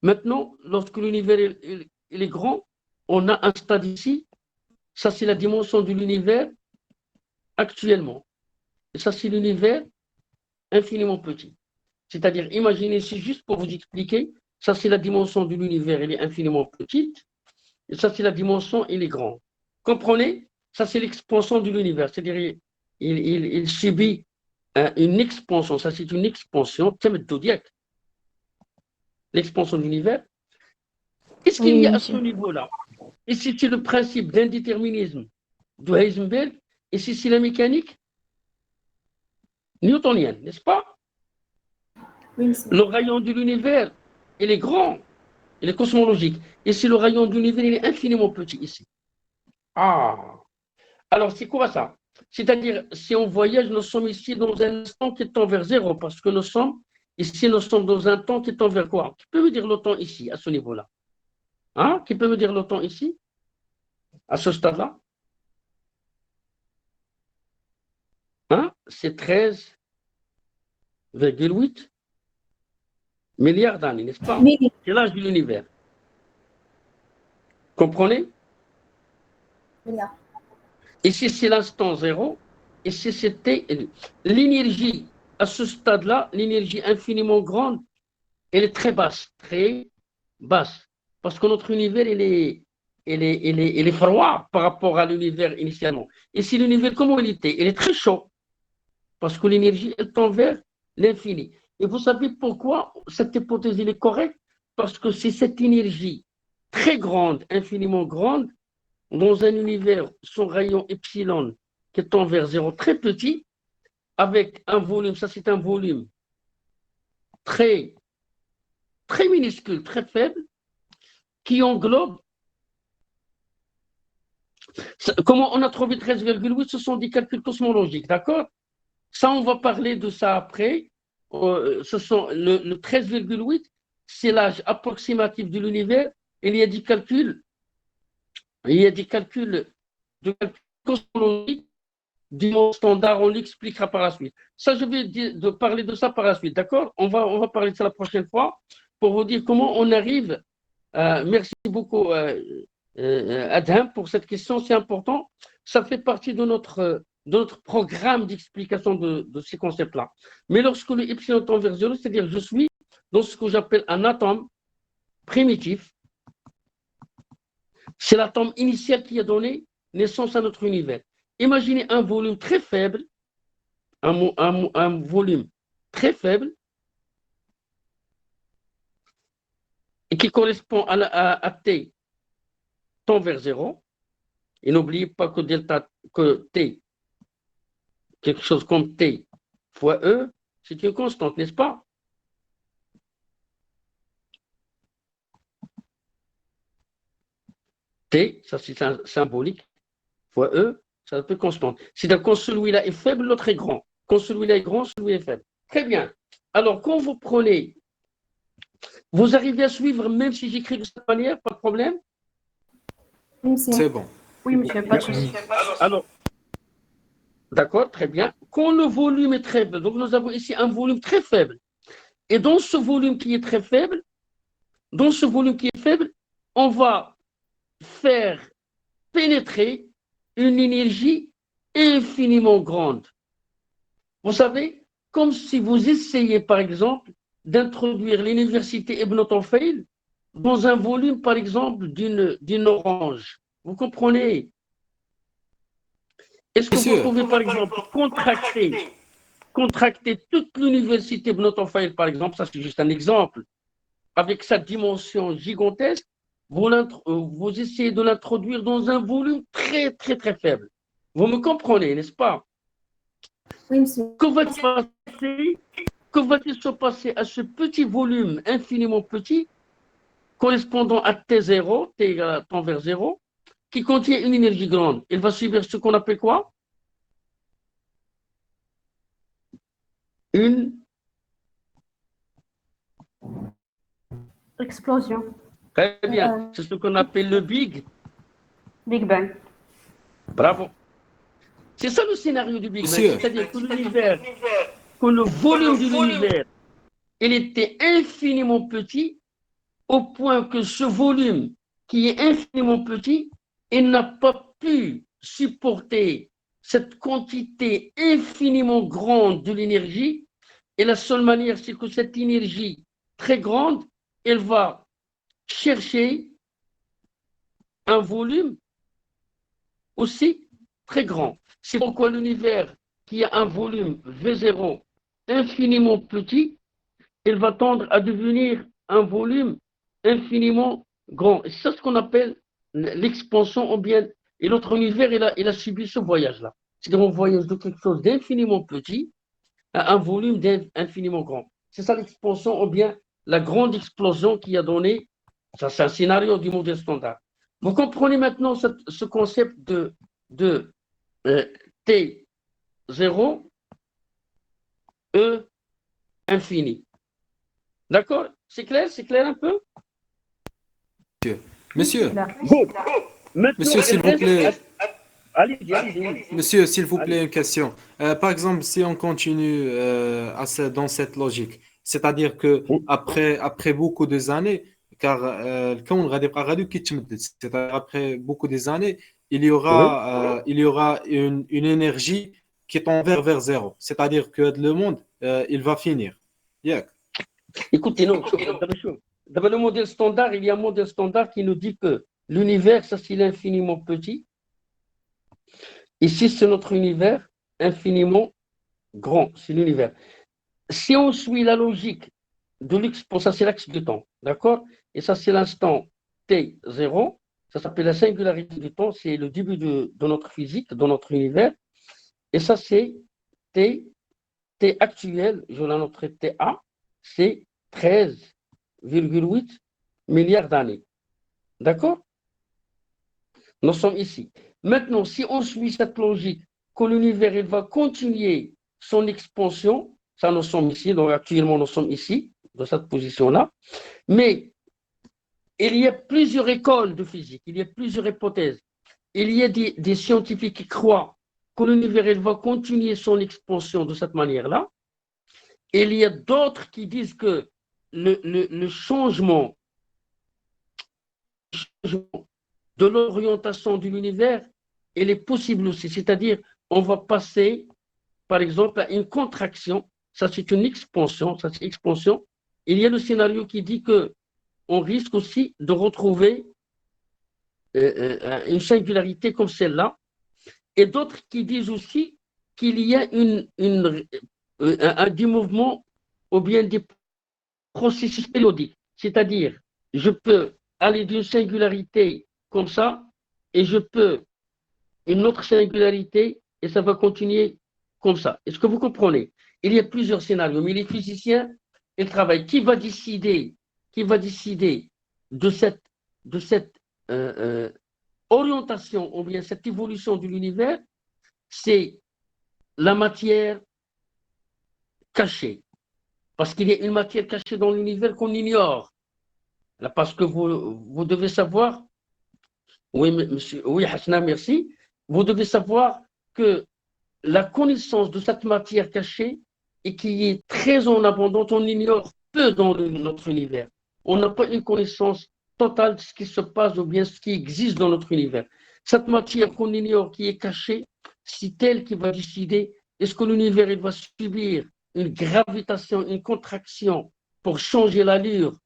A: maintenant, lorsque l'univers il est grand, on a un stade ici, ça c'est la dimension de l'univers actuellement. Et ça c'est l'univers infiniment petit. C'est-à-dire, imaginez, c'est juste pour vous expliquer, ça c'est la dimension de l'univers, elle est infiniment petite, et ça c'est la dimension, elle est grande. Comprenez? Ça c'est l'expansion de l'univers, c'est-à-dire il subit une expansion, ça c'est une expansion, l'expansion de l'univers. Qu'est-ce qu'il y a à ce niveau-là? Ici c'est le principe d'indéterminisme de Heisenberg, et ici c'est la mécanique newtonienne, n'est-ce pas?
D: Oui,
A: Le rayon de l'univers, il est grand, il est cosmologique. Et si le rayon de l'univers, il est infiniment petit ici. Ah, alors c'est quoi ça? C'est-à-dire, si on voyage, nous sommes ici dans un instant qui tend vers 0, parce que nous sommes dans un temps qui tend vers quoi? Qui peut me dire le temps ici, à ce niveau-là? Hein? Qui peut me dire le temps ici, à ce stade-là? Hein? C'est 13,8 milliards d'années, n'est-ce pas? C'est l'âge de l'univers. Comprenez?
D: Voilà.
A: Ici, c'est l'instant 0. Ici, c'était l'énergie, à ce stade-là, l'énergie infiniment grande, elle est très basse. Parce que notre univers, il est froid par rapport à l'univers initialement. Et si l'univers, comment il était? Il est très chaud. Parce que l'énergie, elle tend vers l'infini. Et vous savez pourquoi cette hypothèse, elle est correcte? Parce que c'est cette énergie très grande, infiniment grande, dans un univers, son rayon epsilon, qui tend vers 0, très petit, avec un volume, ça c'est un volume très, très minuscule, très faible, qui englobe. Comment on a trouvé 13,8? Ce sont des calculs cosmologiques, d'accord? Ça, on va parler de ça après. Le 13,8, c'est l'âge approximatif de l'univers. Il y a des calculs cosmologiques du monde standard, on l'expliquera par la suite. Ça, je vais parler de ça par la suite, d'accord? On va parler de ça la prochaine fois pour vous dire comment on arrive. Merci beaucoup, Adham, pour cette question, c'est important. Ça fait partie de notre programme d'explication de ces concepts-là. Mais lorsque le epsilon tend vers 0, c'est-à-dire je suis dans ce que j'appelle un atome primitif, c'est l'atome initial qui a donné naissance à notre univers. Imaginez un volume très faible, un volume très faible, et qui correspond à T tend vers 0. Et n'oubliez pas que T, quelque chose comme T fois E, c'est une constante, n'est-ce pas? T, ça c'est symbolique, fois E, ça peut être constante. C'est-à-dire quand celui-là est faible, l'autre est grand. Quand celui-là est grand, celui-là est faible. Très bien. Alors, quand vous prenez, vous arrivez à suivre, même si j'écris de cette manière, pas de problème?
B: C'est bon.
D: Oui, monsieur, pas de souci.
A: Alors, d'accord, très bien. Quand le volume est très faible, donc nous avons ici un volume très faible. Et dans ce volume qui est très faible, on va faire pénétrer une énergie infiniment grande. Vous savez, comme si vous essayez, par exemple, d'introduire l'université Ibn Tufayl dans un volume, par exemple, d'une orange. Vous comprenez? Est-ce que vous pouvez, par exemple, contracter contracter toute l'université de notre file, par exemple, ça c'est juste un exemple, avec sa dimension gigantesque, vous essayez de l'introduire dans un volume très, très, très faible. Vous me comprenez, n'est-ce pas?
D: Oui, monsieur.
A: Que va-t-il se passer à ce petit volume infiniment petit, correspondant à T0, T égale à temps vers 0, qui contient une énergie grande? Il va subir ce qu'on appelle quoi? Une
D: Explosion.
A: Très bien. C'est ce qu'on appelle le Big.
D: Big Bang.
A: Bravo. C'est ça le scénario du Big Bang.
B: Monsieur.
A: C'est-à-dire que l'univers, que le volume de l'univers, il était infiniment petit, au point que ce volume, qui est infiniment petit, il n'a pas pu supporter cette quantité infiniment grande de l'énergie. Et la seule manière, c'est que cette énergie très grande, elle va chercher un volume aussi très grand. C'est pourquoi l'univers qui a un volume V0 infiniment petit, il va tendre à devenir un volume infiniment grand. Et c'est ce qu'on appelle l'expansion, ou bien, et notre univers, il a subi ce voyage-là. C'est-à-dire on voyage de quelque chose d'infiniment petit à un volume infiniment grand. C'est ça l'expansion, ou bien la grande explosion qui a donné, ça c'est un scénario du modèle standard. Vous comprenez maintenant ce concept de T0, E infini. D'accord? C'est clair? C'est clair un peu?
B: Monsieur,
A: Bon. Maintenant,
B: monsieur, s'il vous plaît.
A: Allez-y.
B: Monsieur, s'il vous plaît, une question. Par exemple, si on continue dans cette logique, c'est-à-dire que après beaucoup des années, car الكون غادي كيتمدد, c'est-à-dire après beaucoup des années, il y aura une énergie qui tend vers zéro, c'est-à-dire que le monde il va finir. Yeah.
A: Écoutez, non, dans le modèle standard, il y a un modèle standard qui nous dit que l'univers, ça c'est infiniment petit. Ici, c'est notre univers infiniment grand, c'est l'univers. Si on suit la logique de l'expansion, ça c'est l'axe du temps, d'accord? Et ça c'est l'instant T0, ça s'appelle la singularité du temps, c'est le début de notre physique, de notre univers. Et ça c'est T actuel, je la noterai TA, c'est 13,8 milliards d'années. D'accord? Nous sommes ici. Maintenant, si on suit cette logique, que l'univers il va continuer son expansion, ça nous sommes ici, donc actuellement nous sommes ici, dans cette position-là, mais il y a plusieurs écoles de physique, il y a plusieurs hypothèses. Il y a des scientifiques qui croient que l'univers il va continuer son expansion de cette manière-là. Il y a d'autres qui disent que le changement de l'orientation de l'univers, elle est possible aussi. C'est-à-dire, on va passer, par exemple, à une contraction. Ça, c'est une expansion. Ça, c'est expansion. Il y a le scénario qui dit que on risque aussi de retrouver une singularité comme celle-là. Et d'autres qui disent aussi qu'il y a des mouvements ou bien des processus périodiques. C'est-à-dire, je peux aller d'une singularité comme ça, et je peux une autre singularité, et ça va continuer comme ça. Est-ce que vous comprenez? Il y a plusieurs scénarios, mais les physiciens, ils travaillent. Qui va décider de cette orientation, ou bien cette évolution de l'univers? C'est la matière cachée. Parce qu'il y a une matière cachée dans l'univers qu'on ignore. Là, parce que vous devez savoir, oui, monsieur, oui, Hasna, merci. Vous devez savoir que la connaissance de cette matière cachée et qui est très en abondance, on ignore peu dans notre univers. On n'a pas une connaissance totale de ce qui se passe ou bien ce qui existe dans notre univers. Cette matière qu'on ignore, qui est cachée, c'est elle qui va décider est-ce que l'univers il va subir une gravitation, une contraction pour changer l'allure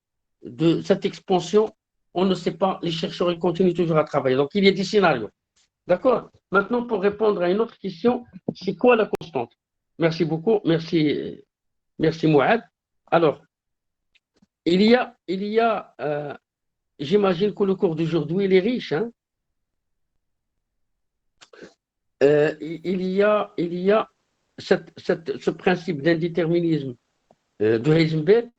A: de cette expansion. On ne sait pas, les chercheurs ils continuent toujours à travailler. Donc il y a des scénarios. D'accord? Maintenant, pour répondre à une autre question, c'est quoi la constante? Merci beaucoup. Merci Mouad. Alors, j'imagine que le cours d'aujourd'hui, il est riche. Hein? Il y a ce principe d'indéterminisme de Heisenberg.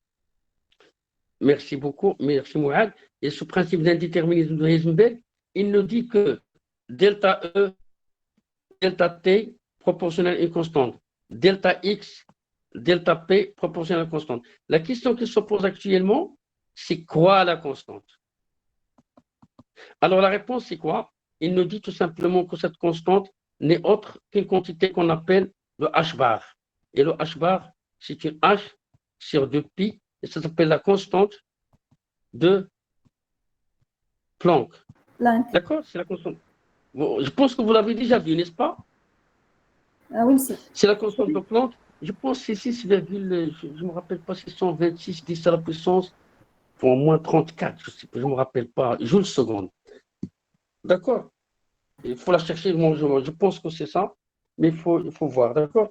A: Merci beaucoup, merci Mouad. Et ce principe d'indéterminisme de Heisenberg, il nous dit que delta E, delta T, proportionnel à une constante. Delta X, delta P, proportionnel à une constante. La question qui se pose actuellement, c'est quoi la constante? Alors la réponse, c'est quoi? Il nous dit tout simplement que cette constante n'est autre qu'une quantité qu'on appelle le H bar. Et le H bar, c'est une H sur 2pi, et ça s'appelle la constante de Planck. D'accord? C'est la constante. Bon, je pense que vous l'avez déjà vu, n'est-ce pas?
D: Ah oui, c'est.
A: C'est la constante de Planck. Je pense que c'est 6, je ne me rappelle pas, 626, 10 à la puissance, pour moins 34, je ne me rappelle pas, joules seconde. D'accord? Il faut la chercher, je pense que c'est ça, mais il faut voir, d'accord?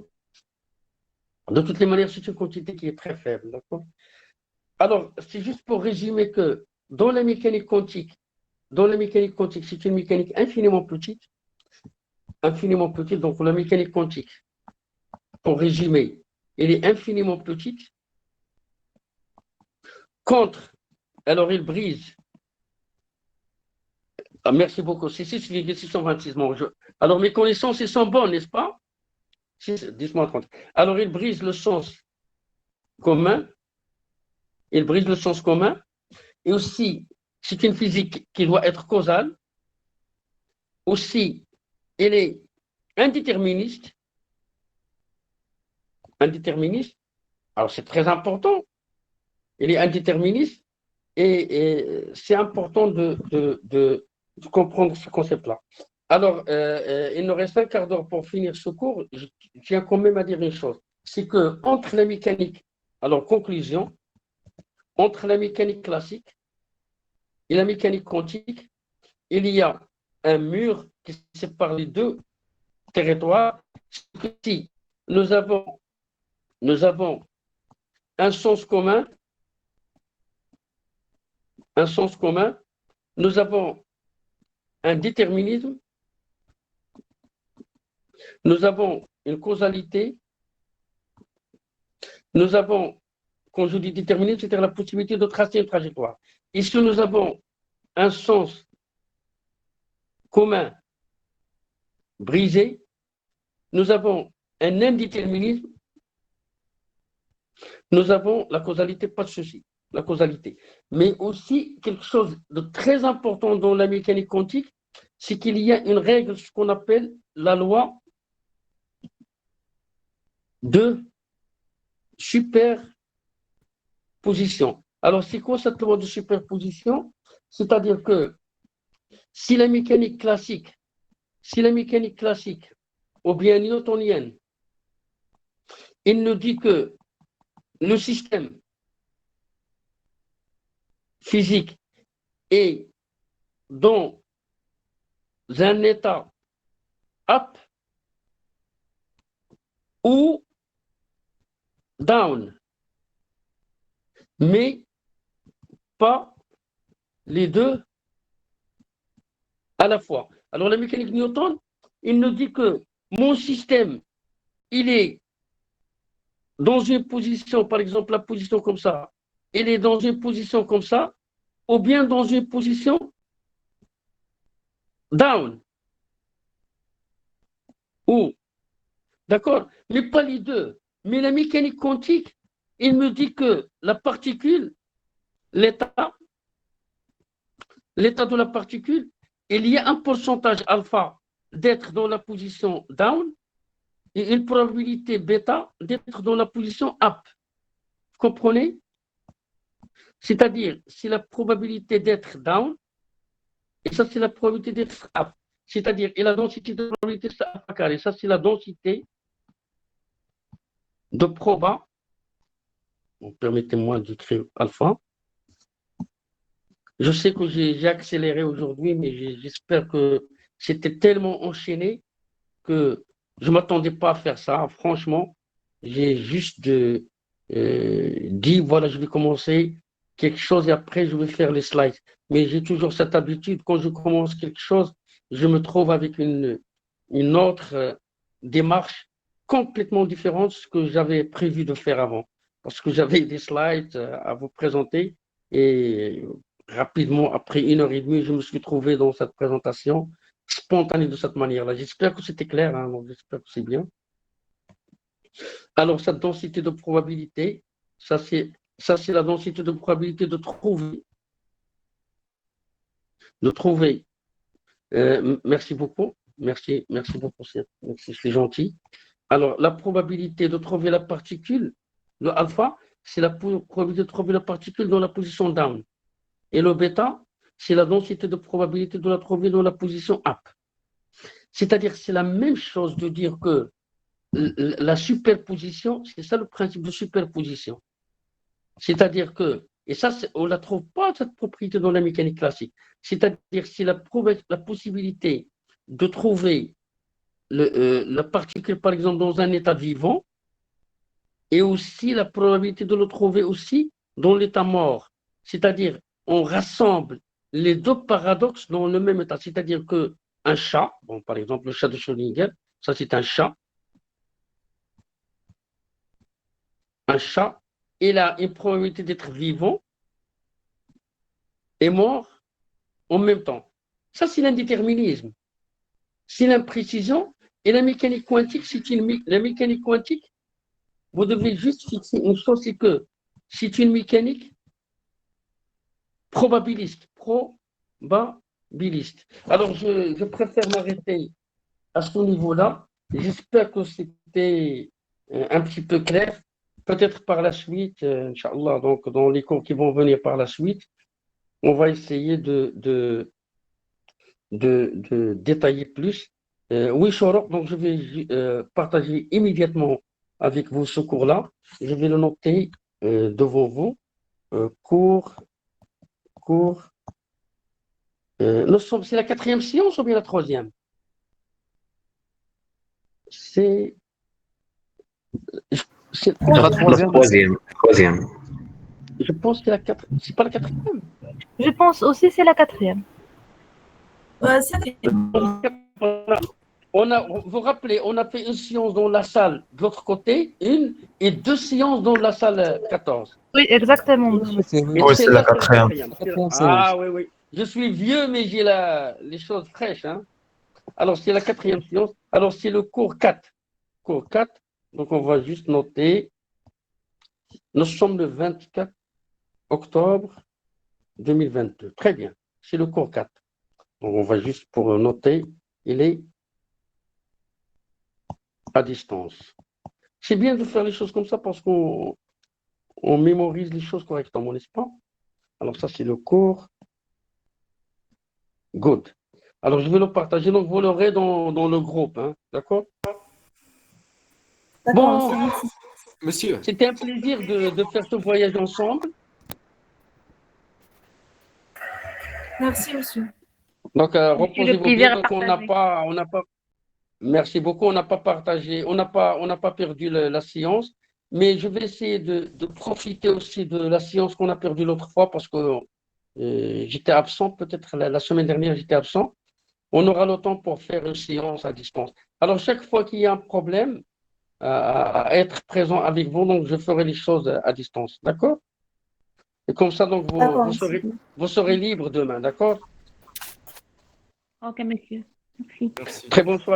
A: De toutes les manières, c'est une quantité qui est très faible, d'accord? Alors, c'est juste pour résumer que dans la mécanique quantique, c'est une mécanique infiniment petite, donc la mécanique quantique, pour résumer, elle est infiniment petite, alors il brise. Ah, merci beaucoup, c'est 6,626. Alors mes connaissances, elles sont bonnes, n'est-ce pas? 10-30. Alors il brise le sens commun, et aussi, c'est une physique qui doit être causale, aussi, elle est indéterministe, alors c'est très important, elle est indéterministe, et c'est important de comprendre ce concept-là. Alors, il nous reste un quart d'heure pour finir ce cours. Je tiens quand même à dire une chose, c'est que entre la mécanique, alors conclusion, entre la mécanique classique et la mécanique quantique, il y a un mur qui sépare les deux territoires. Si nous avons un sens commun, nous avons un déterminisme, nous avons une causalité, nous avons, quand je dis déterminisme, c'est-à-dire la possibilité de tracer une trajectoire. Ici, nous avons un sens commun brisé, nous avons un indéterminisme, nous avons la causalité, pas de souci, la causalité. Mais aussi, quelque chose de très important dans la mécanique quantique, c'est qu'il y a une règle, ce qu'on appelle la loi de superposition. Alors, c'est quoi cette loi de superposition? C'est-à-dire que si la mécanique classique, ou bien newtonienne, il nous dit que le système physique est dans un état up ou down, mais pas les deux à la fois. Alors la mécanique Newton, il nous dit que mon système, il est dans une position, par exemple la position comme ça, il est dans une position comme ça, ou bien dans une position down. Ou, d'accord, mais pas les deux. Mais la mécanique quantique, il me dit que la particule, l'état de la particule, il y a un pourcentage alpha d'être dans la position down et une probabilité bêta d'être dans la position up. Vous comprenez? C'est-à-dire, c'est la probabilité d'être down et ça, c'est la probabilité d'être up. C'est-à-dire, et la densité de probabilité, c'est alpha carré. Ça, c'est la densité de proba. Permettez-moi d'écrire alpha. Je sais que j'ai accéléré aujourd'hui, mais j'espère que c'était tellement enchaîné que je ne m'attendais pas à faire ça. Franchement, j'ai juste dit, voilà, je vais commencer quelque chose et après, je vais faire les slides. Mais j'ai toujours cette habitude, quand je commence quelque chose, je me trouve avec une autre démarche complètement différente de ce que j'avais prévu de faire avant. Parce que j'avais des slides à vous présenter et rapidement, après 1 heure et demie, je me suis trouvé dans cette présentation spontanée de cette manière-là. J'espère que c'était clair, hein, donc j'espère que c'est bien. Alors, cette densité de probabilité, ça c'est la densité de probabilité de trouver. Merci beaucoup. Merci beaucoup, c'est gentil. Alors, la probabilité de trouver la particule, le alpha, c'est la probabilité de trouver la particule dans la position down. Et le bêta, c'est la densité de probabilité de la trouver dans la position up. C'est-à-dire, c'est la même chose de dire que la superposition, c'est ça le principe de superposition. C'est-à-dire que, et ça, on ne la trouve pas, cette propriété dans la mécanique classique. C'est-à-dire, c'est la possibilité de trouver la particule, par exemple, dans un état vivant, et aussi la probabilité de le trouver aussi dans l'état mort. C'est-à-dire, on rassemble les deux paradoxes dans le même état. C'est-à-dire qu'un chat, bon, par exemple, le chat de Schrödinger, ça c'est un chat. Un chat, il a une probabilité d'être vivant et mort en même temps. Ça, c'est l'indéterminisme. C'est l'imprécision. Et la mécanique quantique, la mécanique quantique, vous devez juste fixer une chose, c'est que c'est une mécanique probabiliste. Alors, je préfère m'arrêter à ce niveau-là. J'espère que c'était un petit peu clair. Peut-être par la suite, Inch'Allah, donc dans les cours qui vont venir par la suite, on va essayer de détailler plus. Oui, Chorok, donc je vais partager immédiatement avec vous ce cours-là. Je vais le noter devant vous. Cours. C'est la 4e séance ou bien la 3e? C'est
F: La troisième.
A: Je pense que c'est pas la 4e.
H: Je pense aussi c'est la 4e.
A: Vous vous rappelez, on a fait une séance dans la salle de l'autre côté, et 2 séances dans la salle 14.
H: Oui, exactement.
G: Oui,
E: Oui, c'est la 4e.
A: Ah oui. Je suis vieux, mais j'ai les choses fraîches. Hein. Alors, c'est la 4e séance. Alors, c'est le cours 4. Cours 4. Donc, on va juste noter. Nous sommes le 24 octobre 2022. Très bien. C'est le cours 4. Donc, on va juste pour noter, il est à distance. C'est bien de faire les choses comme ça parce qu'on mémorise les choses correctement, n'est-ce pas? Alors, ça, c'est le cours. Good. Alors, je vais le partager. Donc, vous l'aurez dans le groupe. Hein, d'accord?
D: D'accord,
A: Bon,
D: merci.
B: Monsieur,
A: c'était un plaisir de faire ce voyage ensemble.
D: Merci, monsieur.
A: Donc, reposez-vous
H: plaisir
A: bien.
H: est
A: Donc, on n'a pas. Merci beaucoup. On n'a pas partagé, on n'a pas perdu la séance, mais je vais essayer de profiter aussi de la séance qu'on a perdue l'autre fois parce que j'étais absent, peut-être la semaine dernière, j'étais absent. On aura le temps pour faire une séance à distance. Alors, chaque fois qu'il y a un problème, à être présent avec vous, donc je ferai les choses à distance. D'accord? Et comme ça, donc,
D: D'accord,
A: vous serez libre demain. D'accord?
H: Ok, monsieur. Merci.
B: merci.
A: Très bonne soirée.